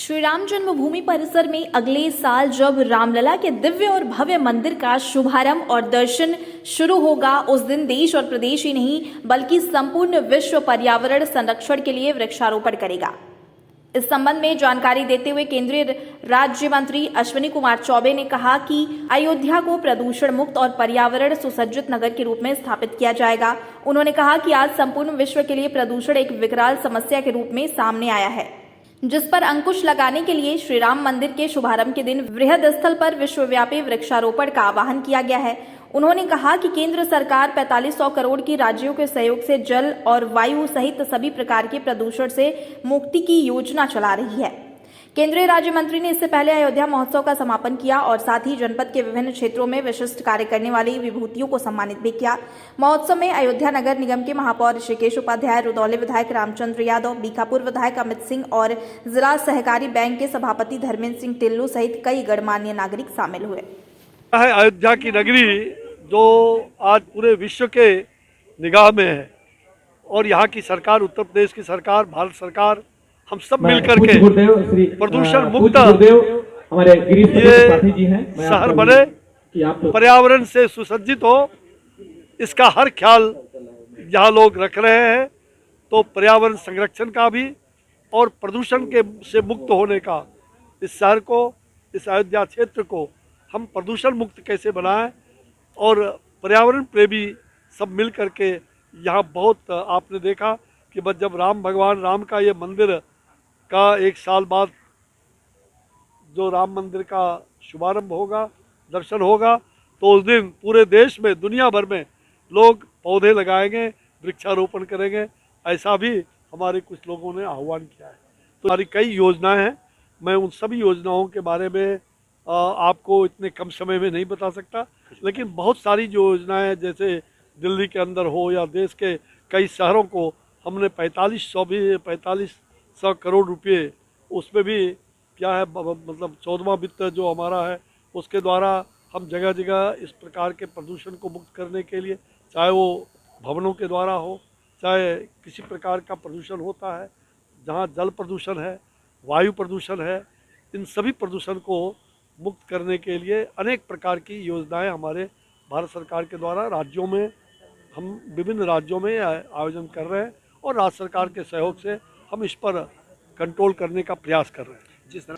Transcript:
श्री राम जन्मभूमि परिसर में अगले साल जब रामलला के दिव्य और भव्य मंदिर का शुभारंभ और दर्शन शुरू होगा, उस दिन देश और प्रदेश ही नहीं बल्कि संपूर्ण विश्व पर्यावरण संरक्षण के लिए वृक्षारोपण करेगा। इस संबंध में जानकारी देते हुए केंद्रीय राज्य मंत्री अश्विनी कुमार चौबे ने कहा कि अयोध्या को प्रदूषण मुक्त और पर्यावरण सुसज्जित नगर के रूप में स्थापित किया जाएगा। उन्होंने कहा कि आज संपूर्ण विश्व के लिए प्रदूषण एक विकराल समस्या के रूप में सामने आया है, जिस पर अंकुश लगाने के लिए श्री राम मंदिर के शुभारंभ के दिन वृहद स्थल पर विश्वव्यापी वृक्षारोपण का आह्वान किया गया है। उन्होंने कहा कि केंद्र सरकार 4500 करोड़ की राज्यों के सहयोग से जल और वायु सहित सभी प्रकार के प्रदूषण से मुक्ति की योजना चला रही है। केंद्रीय राज्य मंत्री ने इससे पहले अयोध्या महोत्सव का समापन किया और साथ ही जनपद के विभिन्न क्षेत्रों में विशिष्ट कार्य करने वाली विभूतियों को सम्मानित भी किया। महोत्सव में अयोध्या नगर निगम के महापौर ऋषिकेश उपाध्याय, रुदौली विधायक रामचंद्र यादव, बीकापुर विधायक अमित सिंह और जिला सहकारी बैंक के सभापति धर्मेंद्र सिंह टिल्लू सहित कई गणमान्य नागरिक शामिल हुए। अयोध्या की नगरी जो आज पूरे विश्व के निगाह में है और यहाँ की सरकार, उत्तर प्रदेश की सरकार, भारत सरकार, हम सब मिलकर के प्रदूषण मुक्त हमारे ये शहर बने, पर्यावरण से सुसज्जित हो, इसका हर ख्याल यहाँ लोग रख रहे हैं। तो पर्यावरण संरक्षण का भी और प्रदूषण के से मुक्त होने का इस शहर को, इस अयोध्या क्षेत्र को हम प्रदूषण मुक्त कैसे बनाएं और पर्यावरण प्रेमी सब मिल करके यहाँ बहुत आपने देखा कि बस जब भगवान राम का ये मंदिर का 1 साल बाद जो राम मंदिर का शुभारंभ होगा, दर्शन होगा, तो उस दिन पूरे देश में, दुनिया भर में लोग पौधे लगाएंगे, वृक्षारोपण करेंगे। ऐसा भी हमारे कुछ लोगों ने आह्वान किया है। तो हमारी कई योजनाएं हैं, मैं उन सभी योजनाओं के बारे में आपको इतने कम समय में नहीं बता सकता, लेकिन बहुत सारी जो योजनाएं जैसे दिल्ली के अंदर हो या देश के कई शहरों को हमने 4500 करोड़ रुपए, उसमें भी क्या है, मतलब 14वां वित्त जो हमारा है उसके द्वारा हम जगह जगह इस प्रकार के प्रदूषण को मुक्त करने के लिए, चाहे वो भवनों के द्वारा हो, चाहे किसी प्रकार का प्रदूषण होता है, जहाँ जल प्रदूषण है, वायु प्रदूषण है, इन सभी प्रदूषण को मुक्त करने के लिए अनेक प्रकार की योजनाएं हमारे भारत सरकार के द्वारा राज्यों में, हम विभिन्न राज्यों में आयोजन कर रहे हैं और राज्य सरकार के सहयोग से हम इस पर कंट्रोल करने का प्रयास कर रहे हैं। जिस तरह